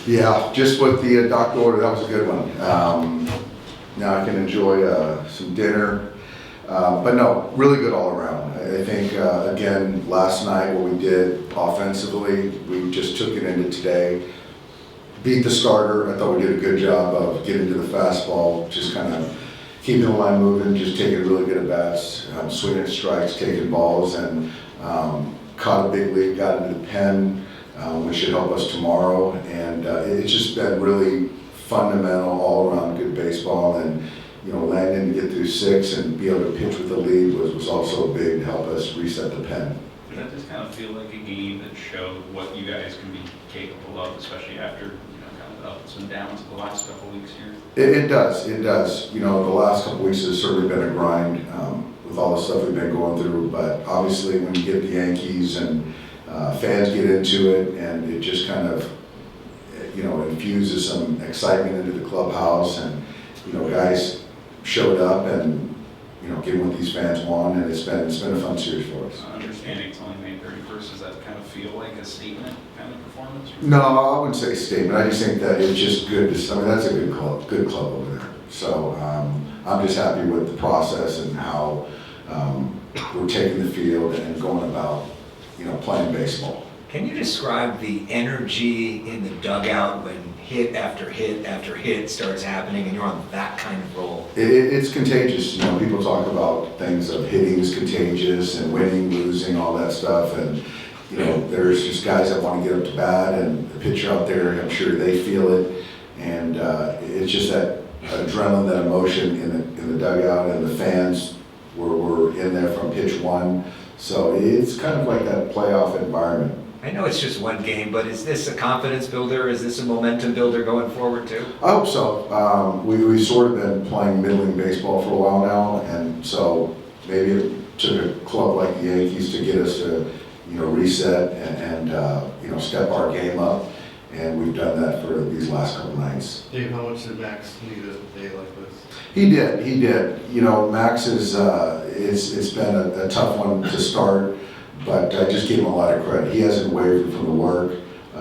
Yeah, just with the doctor order, that was a good one. Now I can enjoy some dinner, but no, really good all around. I think, again, last night what we did offensively, we just took it into today. Beat the starter. I thought we did a good job of getting to the fastball, just kind of keeping the line moving, just taking really good at bats, swinging at strikes, taking balls, and caught a big lead, got into the pen, which should help us tomorrow. And it's just been really fundamental, all around good baseball. And landing to get through 6 and be able to pitch with the lead was also big to help us reset the pen. Does that just kind of feel like a game that showed what you guys can be capable of, especially after kind of the ups and downs of the last couple of weeks here? It does. The last couple of weeks has certainly been a grind with all the stuff we've been going through. But obviously, when you get the Yankees and fans get into it, and it just kind of infuses some excitement into the clubhouse, and guys showed up and given what these fans want, and it's been a fun series for us. Understanding it's only May 31st, does that kind of feel like a statement kind of performance? No, I wouldn't say statement. I just think that it's just good. That's a good club over there. So I'm just happy with the process and how we're taking the field and going about playing baseball. Can you describe the energy in the dugout when hit after hit after hit starts happening and you're on that kind of roll? It's contagious. People talk about things of hitting is contagious and winning, losing, all that stuff. And, there's just guys that want to get up to bat, and the pitcher out there, I'm sure they feel it. And it's just that adrenaline, that emotion in the dugout, and the fans were in there from pitch 1. So it's kind of like that playoff environment. I know it's just one game, but is this a confidence builder? Is this a momentum builder going forward too? I hope so. We've sort of been playing middling baseball for a while now, and so maybe it took a club like the Yankees to get us to, reset and step our game up, and we've done that for these last couple nights. Dave, how much did Max need a day like this? He did. Max is it's been a tough one to start. But I just give him a lot of credit. He hasn't wavered from the work.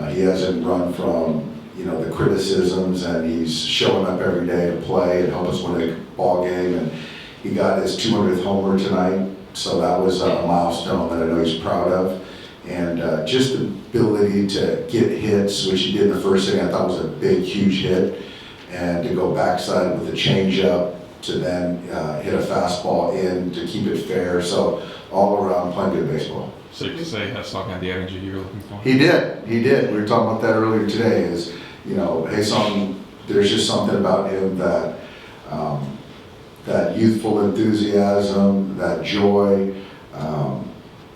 He hasn't run from the criticisms, and he's showing up every day to play and help us win a ball game. And he got his 200th homer tonight, so that was a milestone that I know he's proud of. And just the ability to get hits, which he did in the first inning, I thought was a big, huge hit, and to go backside with a changeup to then hit a fastball in to keep it fair. So all around playing good baseball. So you say Hyeseong had the energy you were looking for? He did. We were talking about that earlier today. Is Hyeseong, there's just something about him that that youthful enthusiasm, that joy.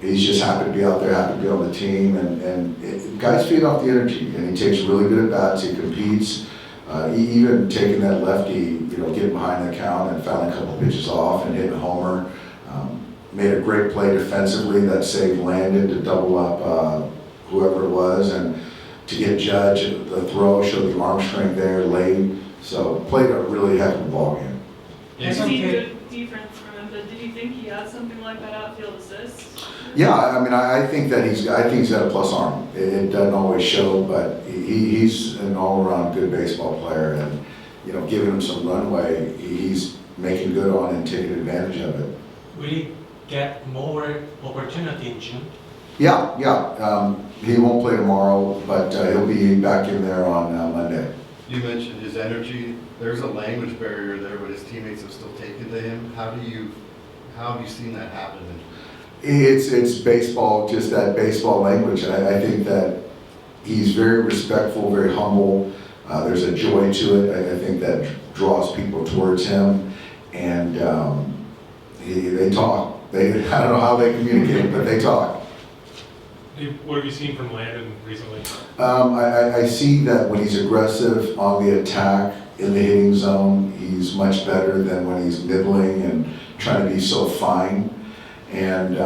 He's just happy to be out there, happy to be on the team, and guys feed off the energy. And he takes really good at bats. He competes. Even taking that lefty, getting behind the count and fouling a couple pitches off and hitting a homer. Made a great play defensively that saved Landon to double up whoever it was, and to get Judge the throw, showed the arm strength there late. So played a really heck of a ball game. I've seen good defense from him, but did you think he had something like that outfield assist? Yeah, I think that he's got a plus arm. It doesn't always show, but he's an all-around good baseball player, and giving him some runway, he's making good on and taking advantage of it. Will he get more opportunity in June? Yeah. He won't play tomorrow, but he'll be back in there on Monday. You mentioned his energy. There's a language barrier there, but his teammates have still taken to him. How have you seen that happen? It's baseball, just that baseball language. I think that he's very respectful, very humble. There's a joy to it. I think that draws people towards him, and they talk. I don't know how they communicate, but they talk. What have you seen from Landon recently? I see that when he's aggressive on the attack in the hitting zone, he's much better than when he's nibbling and trying to be so fine. And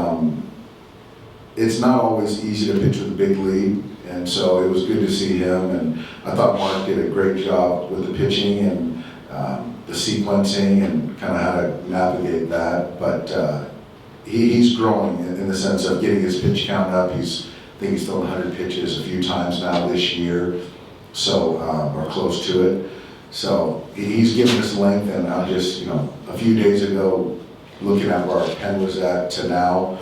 it's not always easy to pitch with a big lead, and so it was good to see him. And I thought Mark did a great job with the pitching and the sequencing and kind of how to navigate that. But he's growing in the sense of getting his pitch count up. I think he's thrown 100 pitches a few times now this year, so, or close to it. So he's giving us length, and I'm just, a few days ago, looking at where our pen was at to now,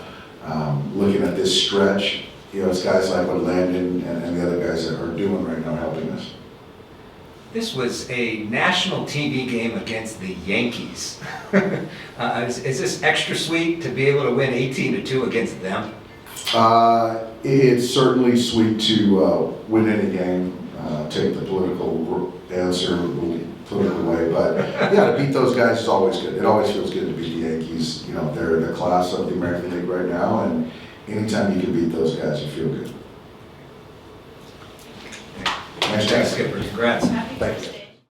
looking at this stretch, it's guys like what Landon and the other guys are doing right now helping us. This was a national TV game against the Yankees. Is this extra sweet to be able to win 18-2 against them? It's certainly sweet to win any game, take the political answer the political way, but yeah, to beat those guys is always good. It always feels good to beat the Yankees. They're the class of the American League right now, and anytime you can beat those guys, you feel good. Thanks, Skipper. Congrats. Happy Thank you. birthday.